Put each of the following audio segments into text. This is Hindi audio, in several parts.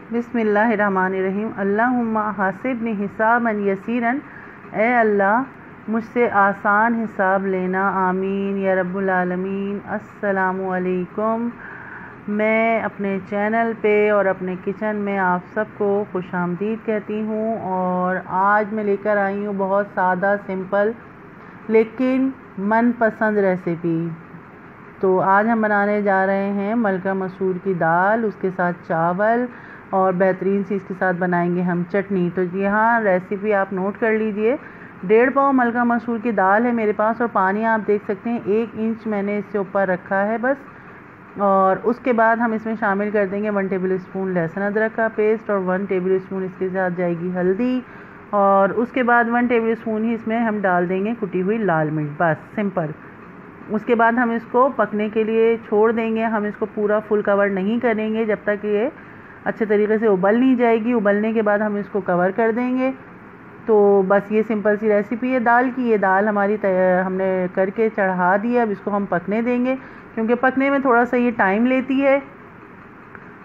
बिस्मिल्लाहिर्रहमानिर्रहीम। अल्लाहुम्मा हासिबनी हिसाबन यसीरन, ए अल्लाह मुझसे आसान हिसाब लेना, आमीन या रब्बुल आलमीन। अस्सलामु अलैकुम। मैं अपने चैनल पे और अपने किचन में आप सबको खुशामदीद कहती हूँ। और आज मैं लेकर आई हूँ बहुत सादा सिंपल लेकिन मनपसंद रेसिपी। तो आज हम बनाने जा रहे हैं मलका मसूर की दाल, उसके साथ चावल और बेहतरीन सी इसके साथ बनाएंगे हम चटनी। तो यहाँ रेसिपी आप नोट कर लीजिए। 1.5 पाव मलका मसूर की दाल है मेरे पास और पानी आप देख सकते हैं 1 इंच मैंने इससे ऊपर रखा है बस। और उसके बाद हम इसमें शामिल कर देंगे 1 टेबल स्पून लहसुन अदरक का पेस्ट और 1 टेबल स्पून इसके साथ जाएगी हल्दी। और उसके बाद 1 टेबल स्पून ही इसमें हम डाल देंगे कुटी हुई लाल मिर्च, बस सिंपल। उसके बाद हम इसको पकने के लिए छोड़ देंगे। हम इसको पूरा फुल कवर नहीं करेंगे जब तक ये अच्छे तरीके से उबल नहीं जाएगी। उबलने के बाद हम इसको कवर कर देंगे। तो बस ये सिंपल सी रेसिपी है दाल की। ये दाल हमारी हमने करके चढ़ा दी है। अब इसको हम पकने देंगे क्योंकि पकने में थोड़ा सा ये टाइम लेती है।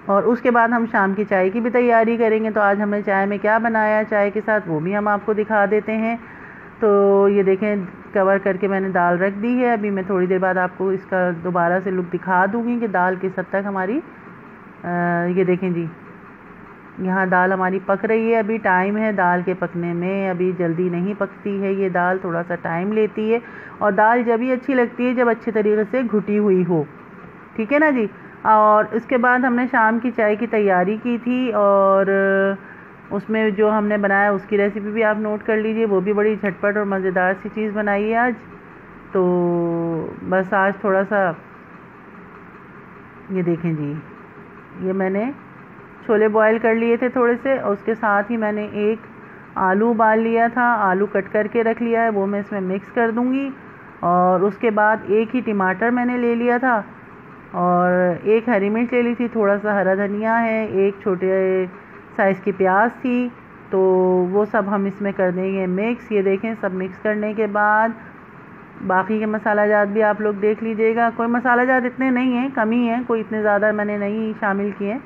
और उसके बाद हम शाम की चाय की भी तैयारी करेंगे। तो आज हमने चाय में क्या बनाया चाय के साथ वो भी हम आपको दिखा देते हैं। तो ये देखें कवर करके मैंने दाल रख दी है। अभी मैं थोड़ी देर बाद आपको इसका दोबारा से लुक दिखा दूँगी कि दाल किस हद तक हमारी ये देखें जी, यहाँ दाल हमारी पक रही है। अभी टाइम है दाल के पकने में, अभी जल्दी नहीं पकती है ये दाल, थोड़ा सा टाइम लेती है। और दाल जब ही अच्छी लगती है जब अच्छे तरीके से घुटी हुई हो, ठीक है ना जी। और इसके बाद हमने शाम की चाय की तैयारी की थी और उसमें जो हमने बनाया उसकी रेसिपी भी आप नोट कर लीजिए। वो भी बड़ी झटपट और मज़ेदार सी चीज़ बनाई है आज। तो बस आज थोड़ा सा ये देखें जी, ये मैंने छोले बॉईल कर लिए थे थोड़े से और उसके साथ ही मैंने एक आलू उबाल लिया था। आलू कट करके रख लिया है, वो मैं इसमें मिक्स कर दूंगी। और उसके बाद एक ही टमाटर मैंने ले लिया था और एक हरी मिर्च ले ली थी, थोड़ा सा हरा धनिया है, एक छोटे साइज़ की प्याज थी। तो वो सब हम इसमें कर देंगे मिक्स। ये देखें सब मिक्स करने के बाद बाकी के मसाला जात भी आप लोग देख लीजिएगा। कोई मसाला जात इतने नहीं हैं, कम ही हैं, कोई इतने ज़्यादा मैंने नहीं शामिल किए।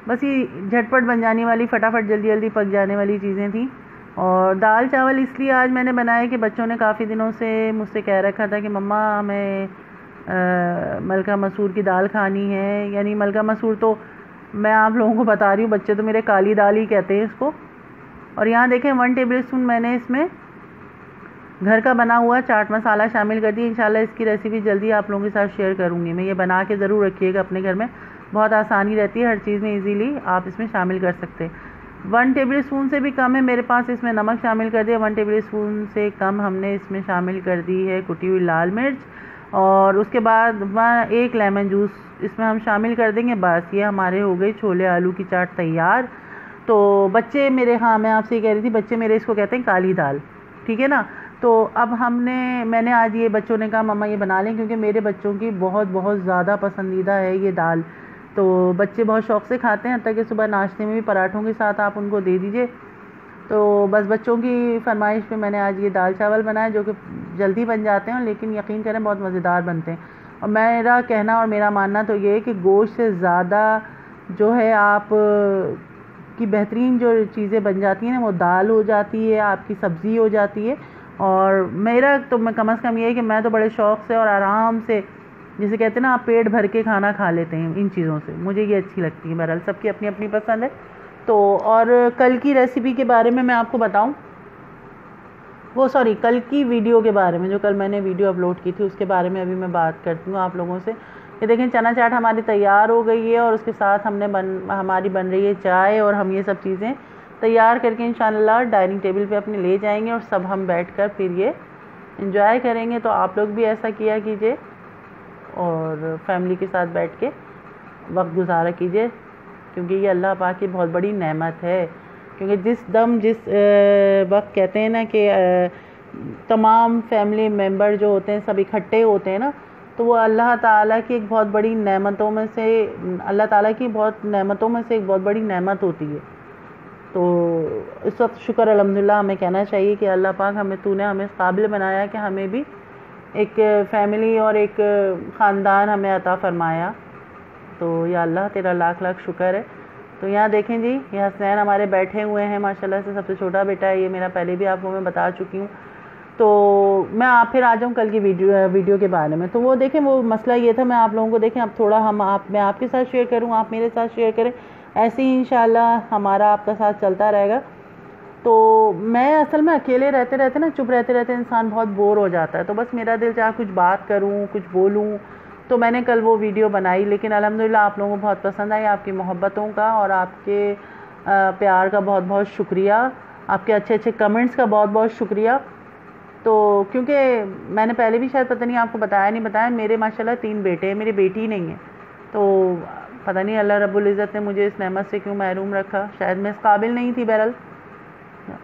बस ये झटपट बन जाने वाली, फटाफट जल्दी जल्दी पक जाने वाली चीज़ें थी। और दाल चावल इसलिए आज मैंने बनाया कि बच्चों ने काफ़ी दिनों से मुझसे कह रखा था कि मम्मा हमें मलका मसूर की दाल खानी है। यानी मलका मसूर तो मैं आप लोगों को बता रही हूँ, बच्चे तो मेरे काली दाल ही कहते हैं इसको। और यहाँ देखें 1 टेबल स्पून मैंने इसमें घर का बना हुआ चाट मसाला शामिल कर दिया। इंशाल्लाह इसकी रेसिपी जल्दी आप लोगों के साथ शेयर करूँगी मैं। ये बना के ज़रूर रखिएगा अपने घर में, बहुत आसानी रहती है हर चीज़ में, इजीली आप इसमें शामिल कर सकते हैं। 1 टेबल स्पून से भी कम है मेरे पास इसमें नमक शामिल कर दिया। 1 टेबल स्पून से कम हमने इसमें शामिल कर दी है कुटी हुई लाल मिर्च। और उसके बाद 1 लेमन जूस इसमें हम शामिल कर देंगे। बस ये हमारे हो गई छोले आलू की चाट तैयार। तो बच्चे मेरे, हाँ मैं आपसे ये कह रही थी, बच्चे मेरे इसको कहते हैं काली दाल, ठीक है ना। तो अब मैंने आज ये बच्चों ने कहा मम्मा ये बना लें, क्योंकि मेरे बच्चों की बहुत बहुत ज़्यादा पसंदीदा है ये दाल। तो बच्चे बहुत शौक़ से खाते हैं, हत्ता कि सुबह नाश्ते में भी पराठों के साथ आप उनको दे दीजिए। तो बस बच्चों की फरमाइश पे मैंने आज ये दाल चावल बनाए जो कि जल्दी बन जाते हैं लेकिन यकीन करें बहुत मज़ेदार बनते हैं। और मेरा कहना और मेरा मानना तो ये है कि गोश्त से ज़्यादा जो है आप की बेहतरीन जो चीज़ें बन जाती हैं ना, वो दाल हो जाती है, आपकी सब्ज़ी हो जाती है। और मेरा तो मैं कम से कम ये है कि मैं तो बड़े शौक़ से और आराम से, जिसे कहते हैं ना आप पेट भर के खाना खा लेते हैं इन चीज़ों से, मुझे ये अच्छी लगती है। बहरहाल सबकी अपनी अपनी पसंद है। तो और कल की रेसिपी के बारे में मैं आपको बताऊं, कल की वीडियो के बारे में, जो कल मैंने वीडियो अपलोड की थी उसके बारे में अभी मैं बात करती हूँ आप लोगों से। ये देखें चना चाट हमारी तैयार हो गई है और उसके साथ हमारी बन रही है चाय। और हम ये सब चीज़ें तैयार करके इंशाल्लाह डाइनिंग टेबल पे अपने ले जाएंगे और सब हम बैठकर फिर ये एंजॉय करेंगे। तो आप लोग भी ऐसा किया कीजिए और फैमिली के साथ बैठ के वक्त गुजारा कीजिए, क्योंकि ये अल्लाह पाक की बहुत बड़ी नेमत है। क्योंकि जिस वक्त कहते हैं ना कि तमाम फैमिली मेम्बर जो होते हैं सब इकट्ठे होते हैं ना, तो वो अल्लाह ताला की एक बहुत बड़ी नेमतों में से, अल्लाह ताला की बहुत नेमतों में से एक बहुत बड़ी नेमत होती है। तो इस वक्त शुक्र अल्हम्दुलिल्लाह हमें कहना चाहिए कि अल्लाह पाक तूने हमें काबिल बनाया कि हमें भी एक फ़ैमिली और एक ख़ानदान हमें अता फ़रमाया। तो या अल्लाह तेरा लाख लाख शुक्र है। तो यहाँ देखें जी, ये हसनैन हमारे बैठे हुए हैं माशाल्लाह से। सबसे छोटा बेटा है ये मेरा, पहले भी आपको मैं बता चुकी हूँ। तो मैं फिर आ जाऊँ कल की वीडियो के बारे में। तो वो देखें, वो मसला ये था, मैं आप लोगों को देखें अब थोड़ा मैं आपके साथ शेयर करूँ, आप मेरे साथ शेयर करें, ऐसे ही इंशाल्लाह हमारा आपका साथ चलता रहेगा। तो मैं असल में अकेले रहते रहते ना, चुप रहते रहते इंसान बहुत बोर हो जाता है। तो बस मेरा दिल चाहा कुछ बात करूँ, कुछ बोलूँ, तो मैंने कल वो वीडियो बनाई। लेकिन अल्हम्दुलिल्लाह आप लोगों को बहुत पसंद आई। आपकी मोहब्बतों का और आपके प्यार का बहुत बहुत शुक्रिया, आपके अच्छे अच्छे कमेंट्स का बहुत बहुत शुक्रिया। तो क्योंकि मैंने पहले भी शायद पता नहीं आपको बताया नहीं बताया, मेरे माशाल्लाह 3 बेटे हैं, मेरी बेटी नहीं है। तो पता नहीं अल्लाह रब्बुल इज़्ज़त ने मुझे इस नेमत से क्यों महरूम रखा, शायद मैं इस काबिल नहीं थी। बहरहाल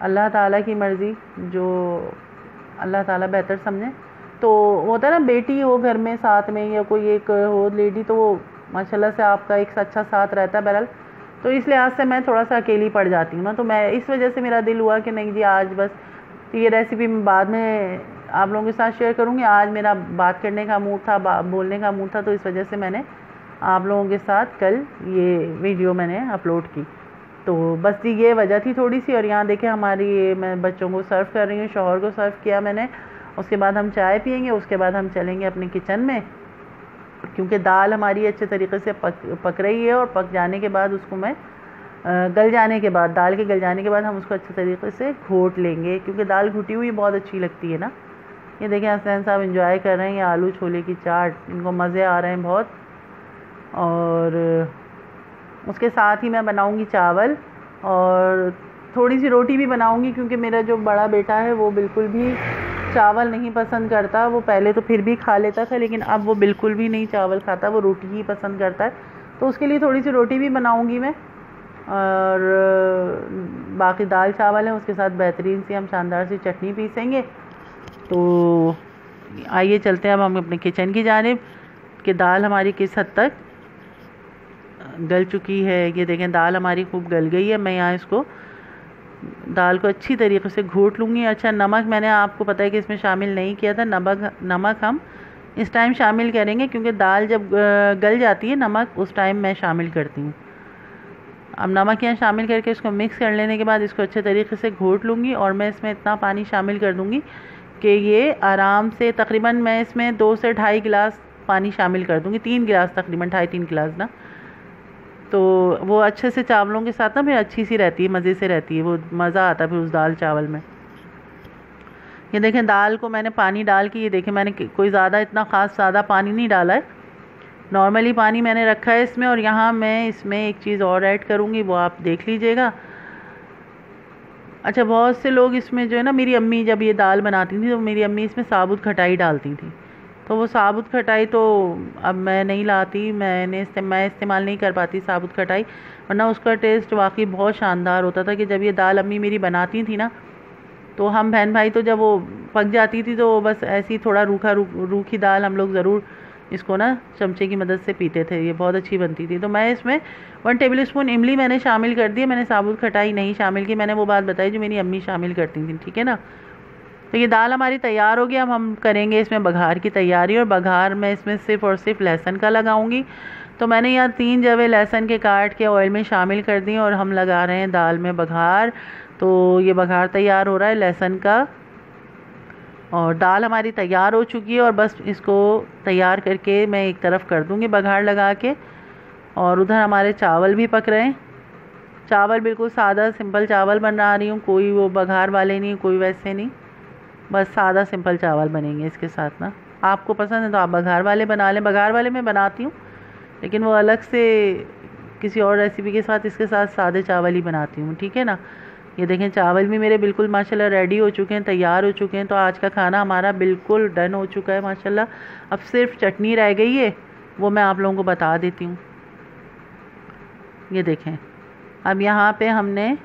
अल्लाह ताला की मर्ज़ी, जो अल्लाह ताला बेहतर समझे। तो होता है ना, बेटी हो घर में साथ में या कोई एक हो लेडी, तो वो माशाल्लाह से आपका एक अच्छा साथ रहता है। बहरहाल तो इस लिहाज से मैं थोड़ा सा अकेली पड़ जाती हूँ ना, तो मैं इस वजह से मेरा दिल हुआ कि नहीं जी आज बस ये रेसिपी मैं बाद में आप लोगों के साथ शेयर करूँगी। आज मेरा बात करने का मूड था, बोलने का मूड था, तो इस वजह से मैंने आप लोगों के साथ कल ये वीडियो मैंने अपलोड की। तो बस जी ये वजह थी थोड़ी सी। और यहाँ देखें हमारी, मैं बच्चों को सर्व कर रही हूँ, शौहर को सर्व किया मैंने। उसके बाद हम चाय पियेंगे, उसके बाद हम चलेंगे अपने किचन में, क्योंकि दाल हमारी अच्छे तरीके से पक रही है। और पक जाने के बाद उसको मैं गल जाने के बाद, दाल के गल जाने के बाद हम उसको अच्छे तरीके से घोट लेंगे, क्योंकि दाल घुटी हुई बहुत अच्छी लगती है ना। ये देखें हसनैन साहब एंजॉय कर रहे हैं ये आलू छोले की चाट, इनको मज़े आ रहे हैं बहुत। और उसके साथ ही मैं बनाऊंगी चावल और थोड़ी सी रोटी भी बनाऊंगी, क्योंकि मेरा जो बड़ा बेटा है वो बिल्कुल भी चावल नहीं पसंद करता। वो पहले तो फिर भी खा लेता था, लेकिन अब वो बिल्कुल भी नहीं चावल खाता, वो रोटी ही पसंद करता है। तो उसके लिए थोड़ी सी रोटी भी बनाऊंगी मैं। और बाकी दाल चावल है, उसके साथ बेहतरीन सी हम शानदार सी चटनी पीसेंगे। तो आइए चलते हैं अब हम अपने किचन की जानिब कि दाल हमारी किस हद तक गल चुकी है। ये देखें दाल हमारी खूब गल गई है। मैं यहाँ इसको दाल को अच्छी तरीके से घोट लूँगी। अच्छा, नमक मैंने आपको पता है कि इसमें शामिल नहीं किया था। नमक हम इस टाइम शामिल करेंगे, क्योंकि दाल जब गल जाती है नमक उस टाइम मैं शामिल करती हूँ। अब नमक यहाँ शामिल करके इसको मिक्स कर लेने के बाद इसको अच्छे तरीके से घोट लूँगी। और मैं इसमें इतना पानी शामिल कर दूँगी कि ये आराम से तकरीबन मैं इसमें 2 से 2.5 गिलास पानी शामिल कर दूँगी। 3 गिलास तकरीबन, 2.5-3 गिलास ना। तो वो अच्छे से चावलों के साथ ना फिर अच्छी सी रहती है, मज़े से रहती है, वो मज़ा आता है फिर उस दाल चावल में। ये देखें दाल को मैंने पानी डाल के, ये देखें मैंने कोई ज़्यादा इतना ख़ास ज़्यादा पानी नहीं डाला है, नॉर्मली पानी मैंने रखा है इसमें। और यहाँ मैं इसमें एक चीज़ और ऐड करूँगी, वो आप देख लीजिएगा। अच्छा, बहुत से लोग इसमें जो है ना, मेरी अम्मी जब ये दाल बनाती थी तो मेरी अम्मी इसमें साबुत खटाई डालती थी। तो वो साबुत खटाई तो अब मैं नहीं लाती, मैं इस्तेमाल नहीं कर पाती साबुत खटाई, वरना उसका टेस्ट वाकई बहुत शानदार होता था। कि जब ये दाल अम्मी मेरी बनाती थी ना, तो हम बहन भाई तो जब वो पक जाती थी तो बस ऐसी थोड़ा रूखी दाल हम लोग ज़रूर इसको ना चमचे की मदद से पीते थे, ये बहुत अच्छी बनती थी। तो मैं इसमें 1 टेबल स्पून इमली मैंने शामिल कर दी है, मैंने साबुत खटाई नहीं शामिल की। मैंने वो बात बताई जो मेरी अम्मी शामिल करती थी, ठीक है ना। तो ये दाल हमारी तैयार हो गई। अब हम करेंगे इसमें बघार की तैयारी। और बघार मैं इसमें सिर्फ़ और सिर्फ लहसुन का लगाऊंगी। तो मैंने यहाँ 3 जवे लहसुन के काट के ऑयल में शामिल कर दी और हम लगा रहे हैं दाल में बघार। तो ये बघार तैयार हो रहा है लहसुन का, और दाल हमारी तैयार हो चुकी है। और बस इसको तैयार करके मैं एक तरफ कर दूँगी बघार लगा के। और उधर हमारे चावल भी पक रहे हैं। चावल बिल्कुल सादा सिंपल चावल बना रही हूँ, कोई वो बघार वाले नहीं, कोई वैसे नहीं, बस सादा सिंपल चावल बनेंगे इसके साथ ना। आपको पसंद है तो आप बघार वाले बना लें। बघार वाले मैं बनाती हूँ, लेकिन वो अलग से किसी और रेसिपी के साथ इसके साथ सादे चावल ही बनाती हूँ, ठीक है ना। ये देखें चावल भी मेरे बिल्कुल माशाल्लाह रेडी हो चुके हैं, तैयार हो चुके हैं। तो आज का खाना हमारा बिल्कुल डन हो चुका है माशाल्लाह। अब सिर्फ चटनी रह गई है, वो मैं आप लोगों को बता देती हूँ। ये देखें, अब यहाँ पे हमने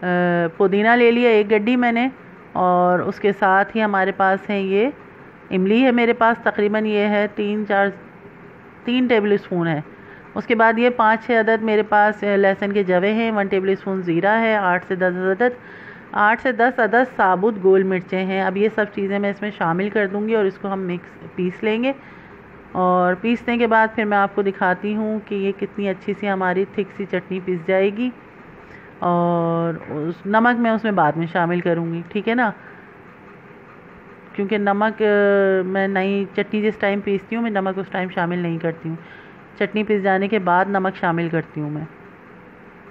पुदीना ले लिया 1 गड्डी मैंने, और उसके साथ ही हमारे पास है ये इमली है मेरे पास, तकरीबन ये है 3 टेबल स्पून है। उसके बाद ये 5-6 अदद मेरे पास लहसुन के जवे हैं, 1 टेबल स्पून ज़ीरा है, 8 से 10 अदद साबुत गोल मिर्चें हैं। अब ये सब चीज़ें मैं इसमें शामिल कर दूंगी और इसको हम पीस लेंगे। और पीसने के बाद फिर मैं आपको दिखाती हूँ कि ये कितनी अच्छी सी हमारी थिक सी चटनी पिस जाएगी। और उस नमक मैं उसमें बाद में शामिल करूँगी, ठीक है ना, क्योंकि नमक मैं नई चटनी जिस टाइम पीसती हूँ मैं नमक उस टाइम शामिल नहीं करती हूँ। चटनी पिस जाने के बाद नमक शामिल करती हूँ मैं।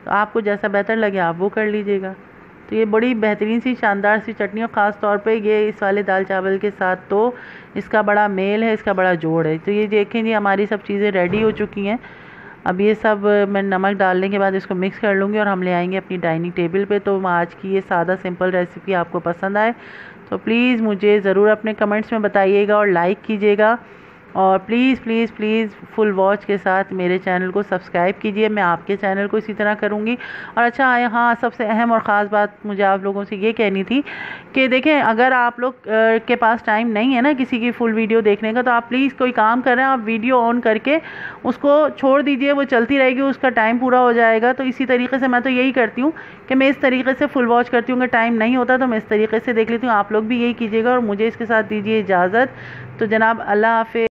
तो आपको जैसा बेहतर लगे आप वो कर लीजिएगा। तो ये बड़ी बेहतरीन सी शानदार सी चटनी, और ख़ास तौर पे ये इस वाले दाल चावल के साथ तो इसका बड़ा मेल है, इसका बड़ा जोड़ है। तो ये देखें जी हमारी सब चीज़ें रेडी हो चुकी हैं। अब ये सब मैं नमक डालने के बाद इसको मिक्स कर लूँगी और हम ले आएंगे अपनी डाइनिंग टेबल पे। तो आज की ये सादा सिंपल रेसिपी आपको पसंद आए तो प्लीज़ मुझे ज़रूर अपने कमेंट्स में बताइएगा और लाइक कीजिएगा। और please please please full watch के साथ मेरे चैनल को सब्सक्राइब कीजिए। मैं आपके चैनल को इसी तरह करूँगी। और अच्छा हाँ, सबसे अहम और ख़ास बात मुझे आप लोगों से ये कहनी थी कि देखें, अगर आप लोग के पास टाइम नहीं है ना किसी की फुल वीडियो देखने का, तो आप प्लीज़ कोई काम कर रहे हैं आप वीडियो ऑन करके उसको छोड़ दीजिए, वो चलती रहेगी, उसका टाइम पूरा हो जाएगा। तो इसी तरीके से मैं तो यही करती हूँ कि मैं इस तरीके से फुल वॉच करती हूँ कि टाइम नहीं होता तो मैं इस तरीके से देख लेती हूँ। आप लोग भी यही कीजिएगा और मुझे इसके साथ दीजिए इजाज़त। तो जनाब अल्लाह हाफ़िज़।